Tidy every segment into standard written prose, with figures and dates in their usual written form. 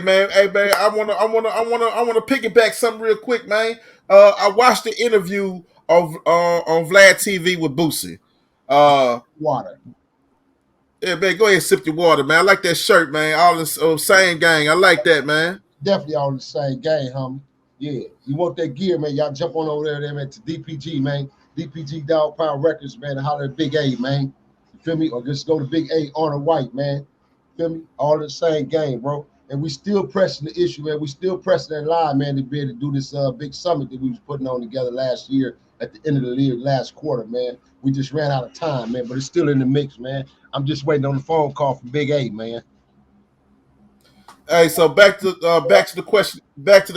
man. Hey, man. I wanna piggyback something real quick, man. I watched the interview on Vlad TV with Boosie. Water. Yeah, man. Go ahead and sip your water, man. I like that shirt, man. All this same gang. I like that, man. Definitely all the same game, homie. Yeah, you want that gear, man? Y'all jump on over there, man, to DPG, man. DPG Dog Pound Records, man. And holler at Big A, man. You feel me? Or just go to Big A Arnold White, man. Feel me? All the same game, bro. And we still pressing the issue, man. We still pressing that line, man, to be able to do this big summit that we was putting on together last year at the end of the year, last quarter, man. We just ran out of time, man, but it's still in the mix, man. I'm just waiting on the phone call from Big A, man. Hey, so back to the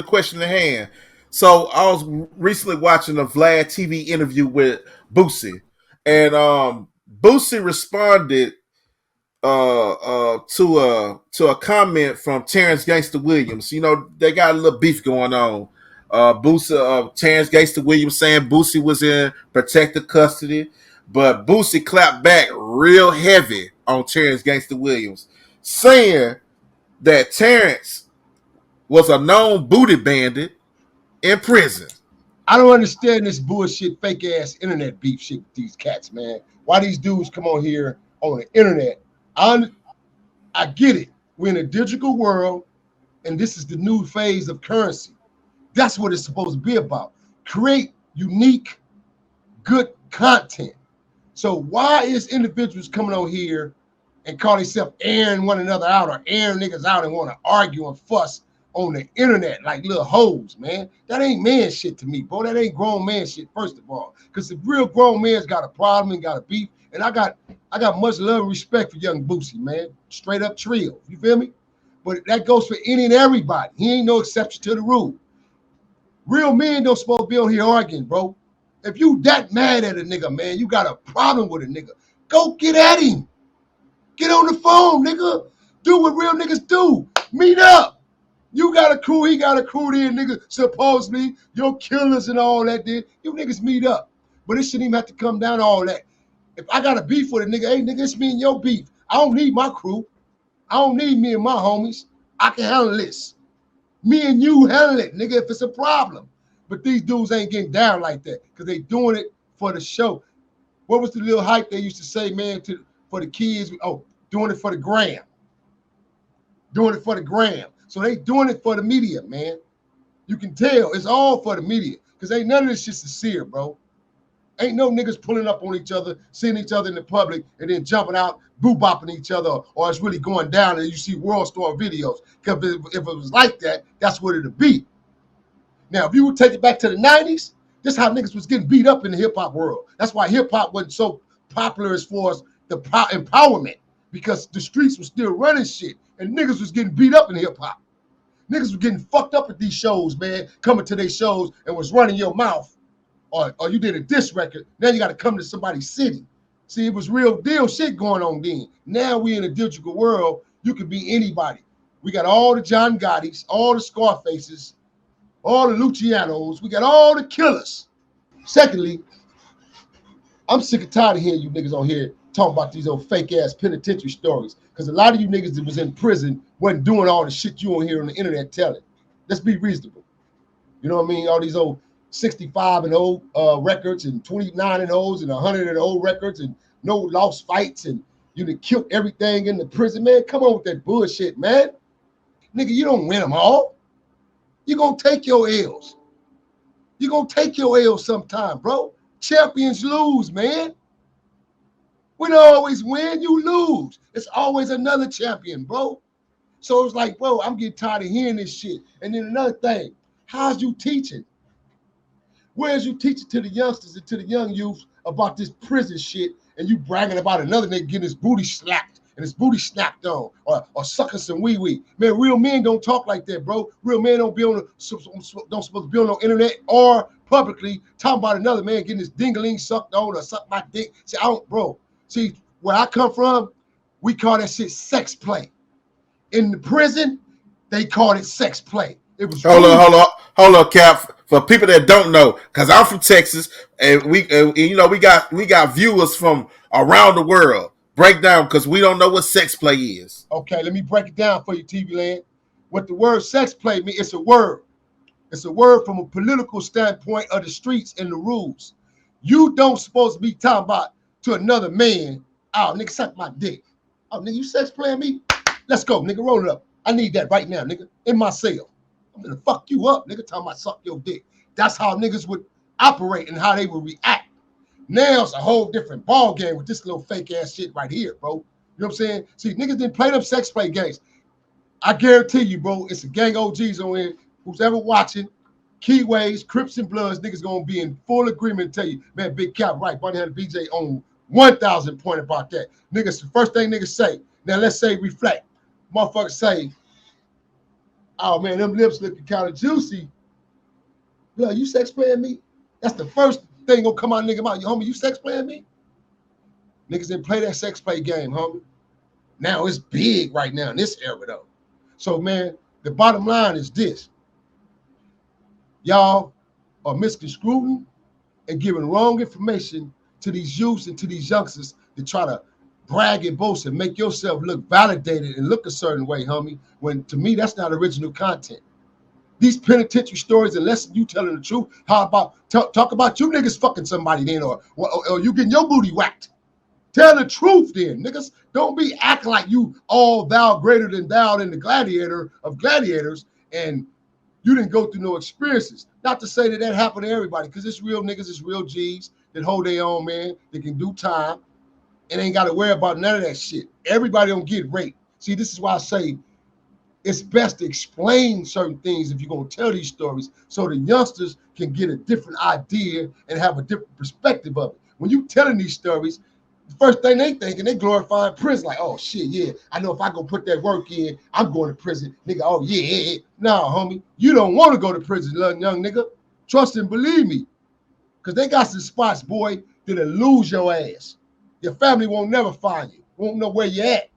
question at hand. So I was recently watching a Vlad TV interview with Boosie, and Boosie responded to a comment from Terrance Gangsta Williams. You know, they got a little beef going on. Terrance Gangsta Williams saying Boosie was in protective custody, but Boosie clapped back real heavy on Terrance Gangsta Williams, saying that Terrance was a known booty bandit in prison. I don't understand this bullshit, fake ass internet beef shit with these cats, man. Why these dudes come on here on the internet? I get it. We're in a digital world, and this is the new phase of currency. That's what it's supposed to be about. Create unique, good content. So why is individuals coming on here and call themselves airing one another out or airing niggas out and want to argue and fuss on the internet like little hoes, man? That ain't man shit to me, bro. That ain't grown man shit, first of all. Because the real grown man's got a problem and got a beef. And I got much love and respect for young Boosie, man. Straight up trill. You feel me? But that goes for any and everybody. He ain't no exception to the rule. Real men don't supposed to be on here arguing, bro. If you that mad at a nigga, man, you got a problem with a nigga, go get at him. Get on the phone, nigga. Do what real niggas do. Meet up. You got a crew, he got a crew there, nigga. Supposedly, your killers and all that, then you niggas meet up. But it shouldn't even have to come down to all that. If I got a beef with a nigga, hey, nigga, it's me and your beef. I don't need my crew. I don't need me and my homies. I can handle this. Me and you handle it, nigga, if it's a problem. But these dudes ain't getting down like that because they doing it for the show. What was the little hype they used to say, man, for the kids? Oh, doing it for the gram. Doing it for the gram. So they doing it for the media, man. You can tell it's all for the media because ain't none of this shit sincere, bro. Ain't no niggas pulling up on each other, seeing each other in the public, and then jumping out, boo-bopping each other, or it's really going down and you see World Star videos. Because if it was like that, that's what it'd be. Now, if you would take it back to the 90s, this is how niggas was getting beat up in the hip-hop world. That's why hip-hop wasn't so popular as far as the empowerment, because the streets were still running shit, and niggas was getting beat up in hip-hop. Niggas was getting fucked up at these shows, man, coming to their shows and was running your mouth. Or you did a diss record, now you got to come to somebody's city. See, it was real deal shit going on then. Now we in a digital world, you can be anybody. We got all the John Gottis, all the Scarfaces, all the Lucianos. We got all the killers. Secondly, I'm sick and tired of hearing you niggas on here talking about these old fake-ass penitentiary stories because a lot of you niggas that was in prison wasn't doing all the shit you on here on the internet telling. Let's be reasonable. You know what I mean? All these old 65 and old records and 29 and olds and 100 and old records and no lost fights and you done killed everything in the prison, man. Come on with that bullshit, man. Nigga, you don't win them all. You're going to take your L's. You're going to take your L's sometime, bro. Champions lose, man. We don't always win, you lose. It's always another champion, bro. So it's like, bro, I'm getting tired of hearing this shit. And then another thing, how's you teaching? Where's you teaching to the youngsters and to the young youth about this prison shit and you bragging about another nigga getting his booty slapped and his booty snapped on or sucking some wee-wee? Man, real men don't talk like that, bro. Real men don't supposed to be on no internet or publicly talking about another man getting his dingling sucked on or suck my dick. See, I don't, bro. See, where I come from, we call that shit sex play. In the prison, they called it sex play. It was hold on, Cap. For people that don't know, because I'm from Texas, and we got viewers from around the world. Break down, because we don't know what sex play is. Okay, let me break it down for you, TV Land. What the word sex play means, it's a word. It's a word from a political standpoint of the streets and the rules. You don't supposed to be talking about to another man, oh, nigga, suck my dick. Oh, nigga, you sex playing me? Let's go, nigga, roll it up. I need that right now, nigga, in my cell. I'm gonna fuck you up, nigga, talking about suck your dick. That's how niggas would operate and how they would react. Now it's a whole different ball game with this little fake ass shit right here, bro. You know what I'm saying? See, niggas didn't play them sex play games. I guarantee you, bro, it's a gang OGs on here. Who's ever watching, Keyways, Crips and Bloods, niggas gonna be in full agreement and tell you, man, Big Cap, right, Bunny Hunter BJ on 1,000 point about that. Niggas, the first thing niggas say, now let's say reflect. Motherfuckers say, oh man, them lips looking kind of juicy. Look, you sex playing me? That's the first thing gonna come out nigga mouth. Homie, you sex playing me? Niggas didn't play that sex play game, homie. Now it's big right now in this era though. So man, the bottom line is this. Y'all are misconstruing and giving wrong information to these youths and to these youngsters to try to brag and boast and make yourself look validated and look a certain way, homie, when to me, that's not original content. These penitentiary stories, unless you telling the truth, how about talk about you niggas fucking somebody then or you getting your booty whacked. Tell the truth then, niggas. Don't be acting like you all thou greater than thou in the gladiator of gladiators and you didn't go through no experiences. Not to say that that happened to everybody, because it's real niggas, it's real G's that hold their own, man, that can do time and ain't got to worry about none of that shit. Everybody don't get raped. See, this is why I say it's best to explain certain things if you're going to tell these stories so the youngsters can get a different idea and have a different perspective of it. When you telling these stories, the first thing they thinking, they glorifying prison. Like, oh, shit, yeah, I know if I go put that work in, I'm going to prison. Nigga, oh, yeah. Nah, homie, you don't want to go to prison, young nigga. Trust and believe me. Because they got some spots, boy, that'll lose your ass. Your family won't never find you. Won't know where you at.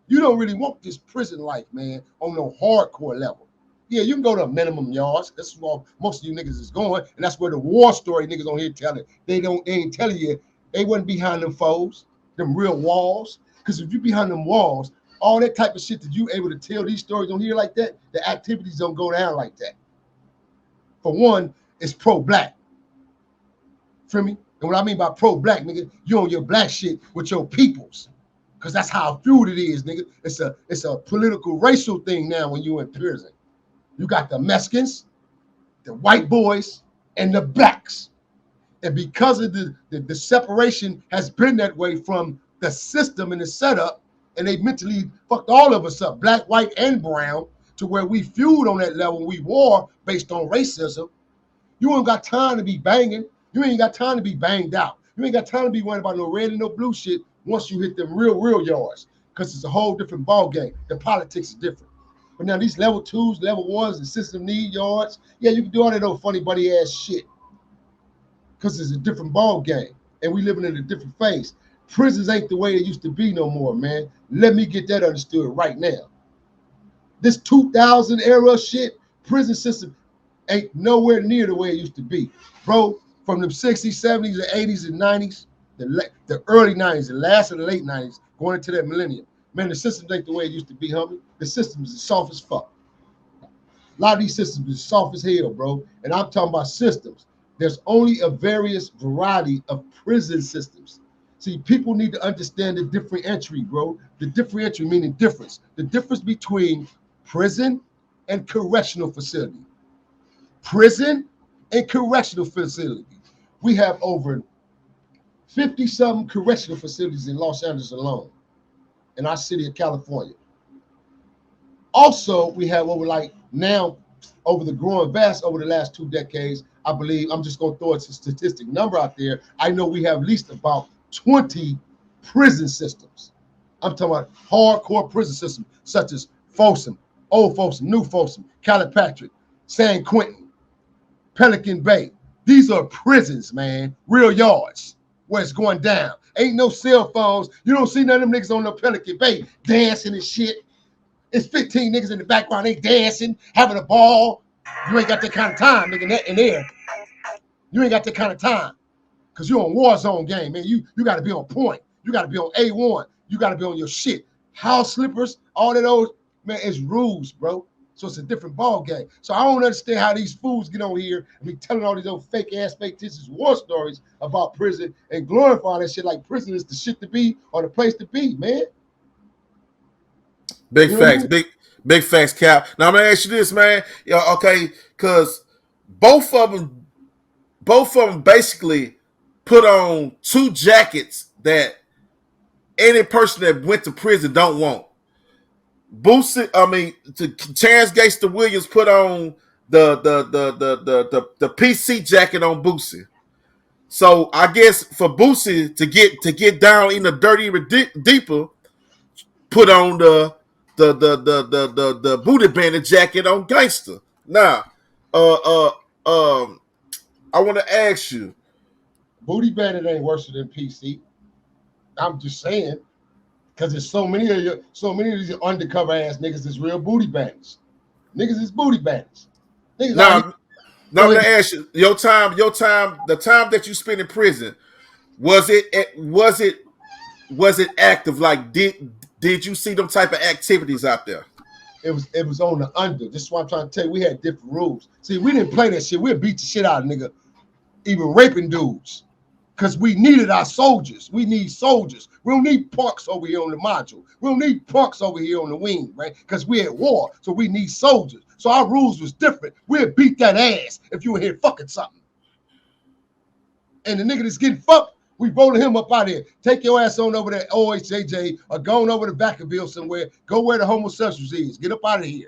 You don't really want this prison life, man, on no hardcore level. Yeah, you can go to minimum yards. That's where most of you niggas is going. And that's where the war story niggas on here telling. They ain't telling you they wasn't behind them foes, them real walls. Because if you behind them walls, all that type of shit that you able to tell these stories on here like that, the activities don't go down like that. For one, it's pro-black. Feel me? And what I mean by pro-black, nigga, you on your black shit with your peoples. Because that's how fluid it is, nigga. It's a political racial thing now when you in prison. You got the Mexicans, the white boys, and the blacks. And because of the separation has been that way from the system and the setup, and they mentally fucked all of us up, black, white, and brown, to where we feud on that level, we war based on racism. You ain't got time to be banging. You ain't got time to be banged out. You ain't got time to be worrying about no red and no blue shit once you hit them real yards, because it's a whole different ball game. The politics is different. But now these level 2s, level 1s, the system need yards. Yeah, you can do all that old funny buddy ass shit, because it's a different ball game, and we living in a different phase. Prisons ain't the way it used to be no more, man. Let me get that understood right now. This 2000 era shit, prison system ain't nowhere near the way it used to be, bro. From the 60s, 70s, the 80s, and 90s, the early 90s, the last of the late 90s, going into that millennium. Man, the system ain't the way it used to be, homie. The system is soft as fuck. A lot of these systems are soft as hell, bro. And I'm talking about systems. There's only a various variety of prison systems. See, people need to understand the differentiatory, bro. The differentiatory meaning difference. The difference between prison and correctional facility. Prison and correctional facility. We have over 50-something correctional facilities in Los Angeles alone, in our city of California. Also, we have over the growing vast over the last 2 decades, I believe, I'm just gonna throw a statistic number out there. I know we have at least about 20 prison systems. I'm talking about hardcore prison systems, such as Folsom, Old Folsom, New Folsom, Calipatria, San Quentin, Pelican Bay. These are prisons, man, real yards where it's going down. Ain't no cell phones. You don't see none of them niggas on no Pelican Bay dancing and shit. It's 15 niggas in the background, they dancing, having a ball. You ain't got that kind of time, nigga, in there. You ain't got that kind of time, because you're on war zone game, man. You got to be on point. You got to be on A1. You got to be on your shit. House slippers, all of those, man, it's rules, bro. So it's a different ball game. So I don't understand how these fools get on here and be telling all these old fake ass fictitious war stories about prison and glorifying that shit like prison is the shit to be or the place to be, man. Big You know what I facts, mean? big facts, Cap. Now I'm gonna ask you this, man. Okay, because both of them basically put on two jackets that any person that went to prison don't want. Boosie, Terrance Gangsta Williams put on the PC jacket on Boosie. So I guess for Boosie to get down in the dirty deeper, put on the booty bandit jacket on Gangsta. Now, uh, uh, I want to ask you. Booty Bandit ain't worse than PC. I'm just saying, because there's so many of these undercover ass niggas that's real booty bandits. Niggas is booty bandits. Niggas out here. Now I'm gonna ask you, the time that you spent in prison, was it active? Like did you see them type of activities out there? It was on the under. This is what I'm trying to tell you. We had different rules. See, we didn't play that shit. We'd beat the shit out of nigga, even raping dudes. Because we needed our soldiers. We need soldiers. We don't need punks over here on the module. We don't need punks over here on the wing, right? Because we're at war, so we need soldiers. So our rules was different. We'd beat that ass if you were here fucking something. And the nigga that's getting fucked, we rolling him up out here. Take your ass on over to OHJJ or go on over to Vacaville somewhere. Go where the homosexuals is. Get up out of here.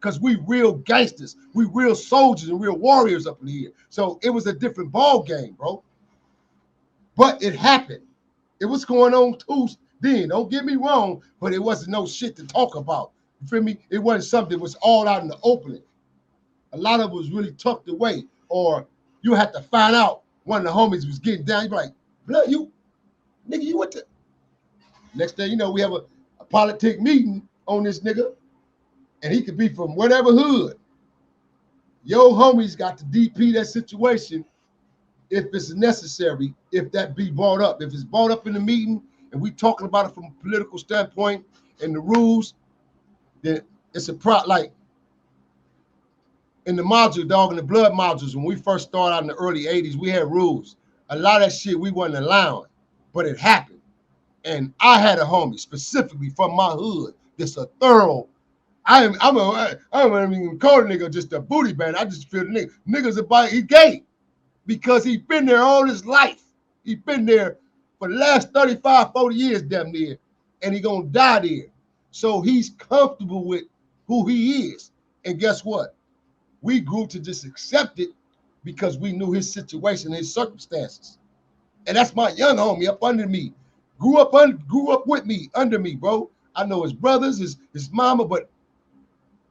Because we real gangsters. We real soldiers and real warriors up in here. So it was a different ball game, bro. But it happened. It was going on too then. Don't get me wrong, but it wasn't no shit to talk about. You feel me? It wasn't something that was all out in the opening. A lot of it was really tucked away, or you had to find out one of the homies was getting down. You be like, blood, nigga, you went to. Next thing you know, we have a politic meeting on this nigga, and he could be from whatever hood. Yo, homies got to DP that situation if it's necessary, if that be brought up. If it's brought up in the meeting and we talking about it from a political standpoint and the rules, then it's a like in the module, dog, in the blood modules, when we first started out in the early 80s, we had rules. A lot of that shit we wasn't allowing, but it happened. And I had a homie specifically from my hood that's a thorough, I don't even call the nigga just a booty band. I just feel the nigga's about, he gay. Because he's been there all his life. He's been there for the last 35, 40 years, damn near, and he's gonna die there. So he's comfortable with who he is. And guess what? We grew to just accept it because we knew his situation, his circumstances. And that's my young homie up under me. Grew up with me, under me, bro. I know his brothers, his mama, but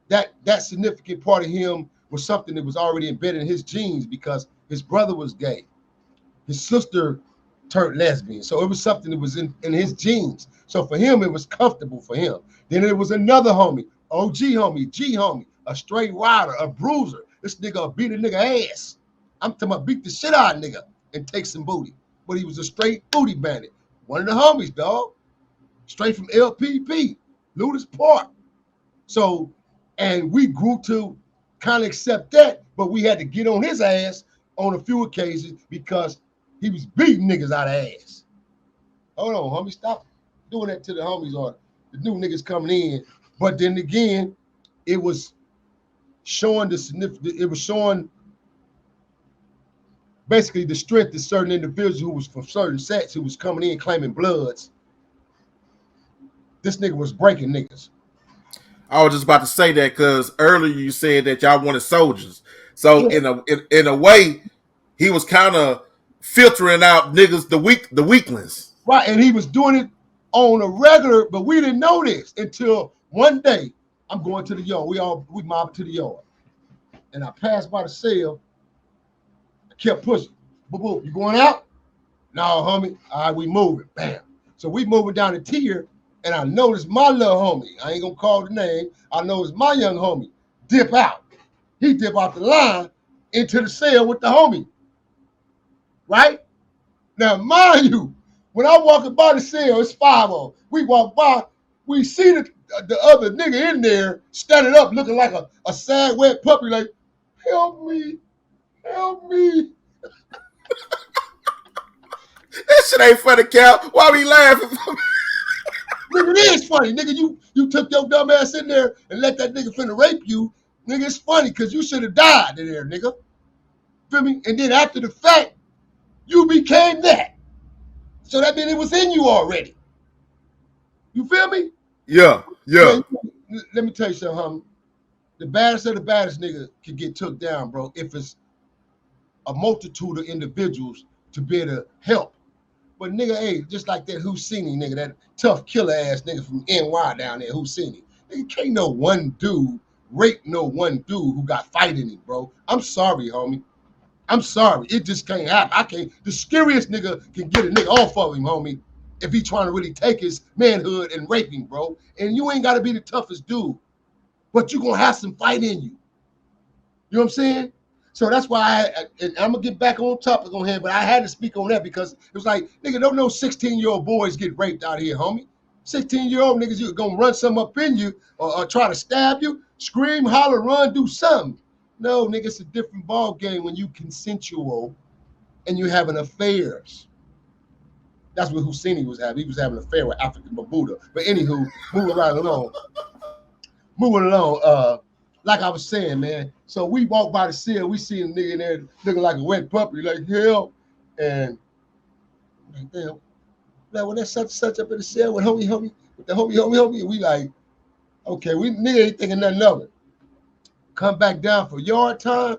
that significant part of him was something that was already embedded in his genes because his brother was gay. His sister turned lesbian. So it was something that was in his genes. So for him, it was comfortable for him. Then there was another homie, OG homie, G homie, a straight rider, a bruiser. This nigga beat a nigga ass. I'm talking about beat the shit out of nigga and take some booty. But he was a straight booty bandit. One of the homies, dog. Straight from LPP, Ludus Park. So, and we grew to kind of accept that, but we had to get on his ass on a few occasions because he was beating niggas out of ass. Hold on, homie, stop doing that to the homies or the new niggas coming in. But then again, it was showing the significant, it was showing basically the strength of certain individuals who was from certain sets who was coming in claiming bloods. This nigga was breaking niggas. I was just about to say that because earlier you said that y'all wanted soldiers. So yeah. in a way, he was kind of filtering out niggas, the weaklings. Right, and he was doing it on a regular, but we didn't know this until one day I'm going to the yard. We mobbed to the yard. And I passed by the cell. I kept pushing. Boo-boo, you going out? No, homie. All right, we moving. Bam. So we moving down the tier. And I noticed my little homie, I ain't gonna call the name, I noticed my young homie dip out. He dip out the line into the cell with the homie, right? Now, mind you, when I walk by the cell, it's 5-0. We walk by, we see the other nigga in there standing up looking like a sad, wet puppy, like, help me, help me. That shit ain't funny, Cal. Why we laughing? Nigga, it is funny. Nigga, you took your dumb ass in there and let that nigga finna rape you. Nigga, it's funny because you should have died in there, nigga. Feel me? And then after the fact, you became that. So that means it was in you already. You feel me? Yeah. Man, let me tell you something, homie. The baddest of the baddest nigga can get took down, bro, if it's a multitude of individuals to be able to help. But nigga, hey, just like that Housini nigga, that tough killer ass nigga from NY down there, Housini. Nigga, can't no one dude rape no one dude who got fight in it, bro. I'm sorry, homie. I'm sorry. It just can't happen. I can't. The scariest nigga can get a nigga off of him, homie, if he trying to really take his manhood and rape him, bro. And you ain't got to be the toughest dude, but you going to have some fight in you. You know what I'm saying? So that's why and I'm going to get back on topic on here, but I had to speak on that because it was like, nigga, don't no 16-year-old boys get raped out here, homie. 16-year-old niggas, you're going to run something up in you or try to stab you, scream, holler, run, do something. No, nigga, it's a different ball game when you consensual and you having affairs. That's what Housini was having. He was having an affair with African Babuda. But anywho, moving right along. Moving along, like I was saying, man. So we walk by the cell, we see a nigga in there looking like a wet puppy, like hell. And like, damn, now when that's such up in the cell with homie, with the homie, we like, okay, we nigga ain't thinking nothing of it. Come back down for yard time,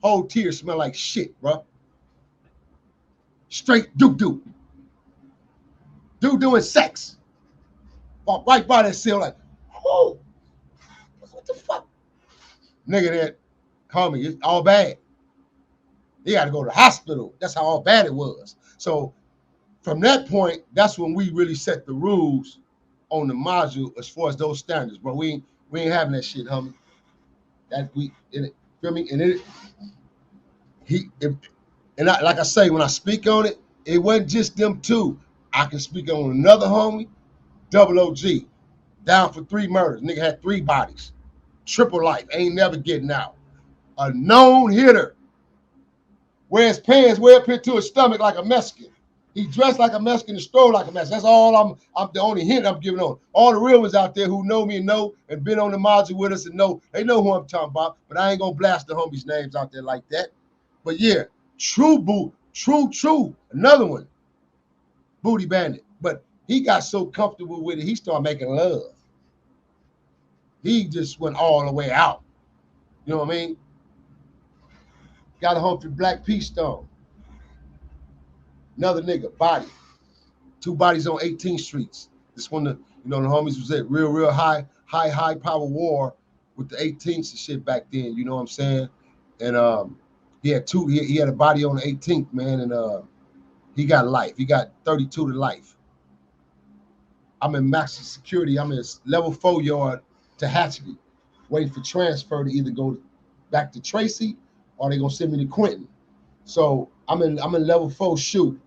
whole tears smell like shit, bro. Straight doo-doo. Dude doing sex. Walk right by that cell like, oh, what the fuck? Nigga that call me, it's all bad. He got to go to the hospital. That's how all bad it was. So from that point, that's when we really set the rules on the module as far as those standards. But we ain't having that shit, homie. That we in it, feel me? And like I say, when I speak on it, it wasn't just them two. I can speak on another homie, Double OG, down for 3 murders. Nigga had 3 bodies, triple life, ain't never getting out. A known hitter, wears pants way up here to his stomach like a Mexican. He dressed like a Mexican and strolled like a Mexican. That's all I'm the only hint I'm giving on. All the real ones out there who know me and know and been on the module with us and know, they know who I'm talking about, but I ain't gonna blast the homies' names out there like that. But yeah, true, another one, Booty Bandit. But he got so comfortable with it, he started making love. He just went all the way out. You know what I mean? Got a home for Black Peace Stone. Another nigga, body. 2 bodies on 18th Streets. This one, the homies was at real high power war with the 18th and shit back then. You know what I'm saying? And he had 2. He had a body on the 18th, man, and he got life. He got 32 to life. I'm in maximum security. I'm in level 4 yard to Hatchby, waiting for transfer to either go back to Tracy or they gonna send me to Quentin. So I'm in level 4 shoot.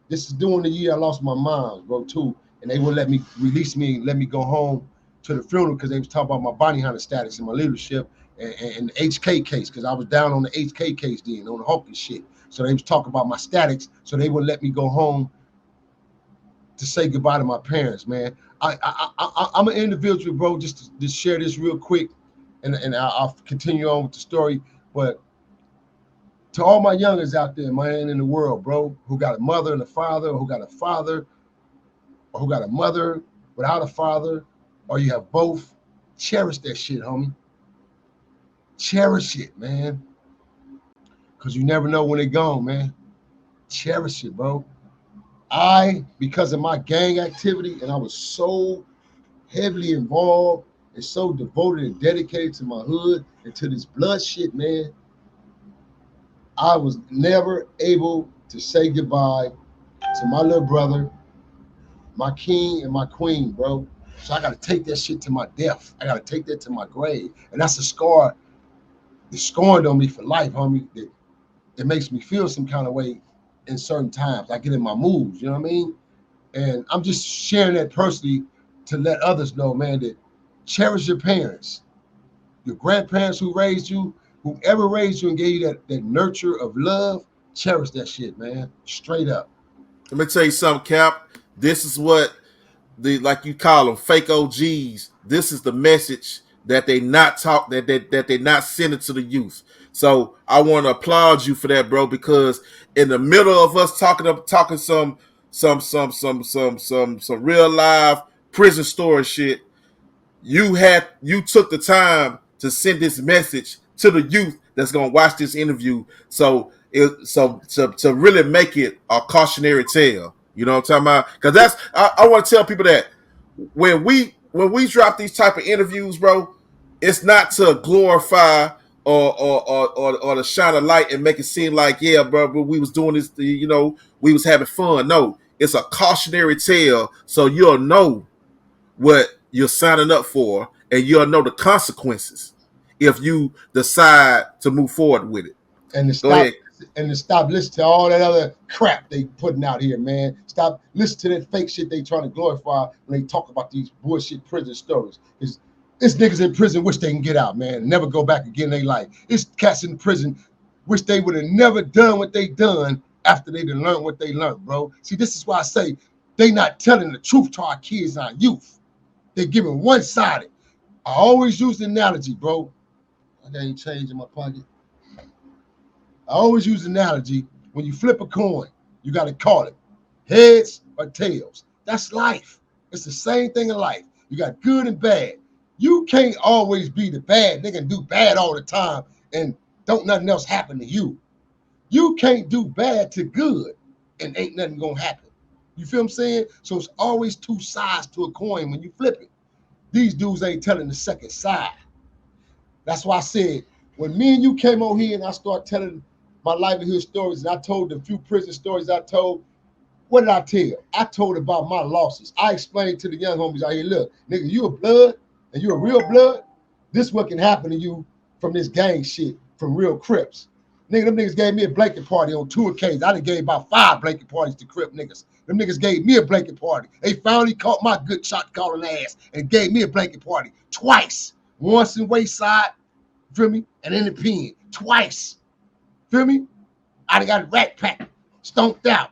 This is during the year I lost my mom, bro, too. And they wouldn't let me release me and let me go home to the funeral because they was talking about my bounty hunter status and my leadership and the HK case, because I was down on the HK case then, on the Hawkins shit. So they was talking about my statics, so they wouldn't let me go home to say goodbye to my parents, man. I'm an individual, bro, just to share this real quick, and I'll continue on with the story. But to all my youngers out there, man, in the world, bro, who got a mother and a father, or who got a father, or who got a mother without a father, or you have both, cherish that shit, homie. Cherish it, man. Because you never know when they're gone, man. Cherish it, bro. Because of my gang activity, and I was so heavily involved and so devoted and dedicated to my hood and to this blood shit, man, I was never able to say goodbye to my little brother, my king and my queen, bro. So I got to take that shit to my death. I got to take that to my grave. And that's a scar that's scorned on me for life, homie, that makes me feel some kind of way in certain times. I get in my moods, you know what I mean? And I'm just sharing that personally to let others know, man, that cherish your parents, your grandparents who raised you, whoever raised you and gave you that nurture of love. Cherish that shit, man. Straight up. Let me tell you something, Cap. This is what the, like you call them, fake OGs. This is the message that they not talk, that they not sending to the youth. So I want to applaud you for that, bro, because in the middle of us talking some real live prison story shit, you took the time to send this message to the youth that's gonna watch this interview. So to really make it a cautionary tale. You know what I'm talking about? Because that's I want to tell people that when we drop these type of interviews, bro, it's not to glorify or to shine a light and make it seem like, yeah, bro, we was doing this, we was having fun. No, it's a cautionary tale, so you'll know what you're signing up for, and you'll know the consequences if you decide to move forward with it. And to stop listening to all that other crap they putting out here, man. Stop listening to that fake shit they trying to glorify when they talk about these bullshit prison stories. It's niggas in prison wish they can get out, man. Never go back again in their life. It's cats in prison wish they would have never done what they done after they done learned what they learned, bro. See, this is why I say they not telling the truth to our kids and our youth. They giving one-sided. I always use the analogy, bro. I got any change in my pocket. I always use the analogy, when you flip a coin, you got to call it heads or tails. That's life. It's the same thing in life. You got good and bad. You can't always be the bad nigga and do bad all the time and don't nothing else happen to you. You can't do bad to good and ain't nothing gonna happen. You feel what I'm saying? So it's always two sides to a coin when you flip it. These dudes ain't telling the second side. That's why I said, when me and you came on here and I started telling my livelihood stories, and I told the few prison stories I told, what did I tell? I told about my losses. I explained to the young homies out here, look, nigga, you a blood and you a real blood. This what can happen to you from this gang shit, from real Crips. Nigga, them niggas gave me a blanket party on 2 occasions. I done gave about 5 blanket parties to Crip niggas. Them niggas gave me a blanket party. They finally caught my good shot calling ass and gave me a blanket party twice. Once in Wayside, feel me? And in the pen, twice. Feel me? I done got a rat pack, stomped out.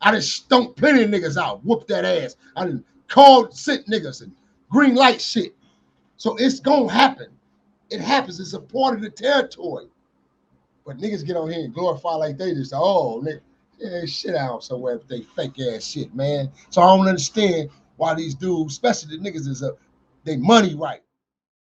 I done stomped plenty of niggas out, whooped that ass. I done called sick niggas and green light shit. So it's gonna happen. It happens. It's a part of the territory. But niggas get on here and glorify like they just, oh, nigga, yeah, shit out somewhere with they fake ass shit, man. So I don't understand why these dudes, especially the niggas, is they money right.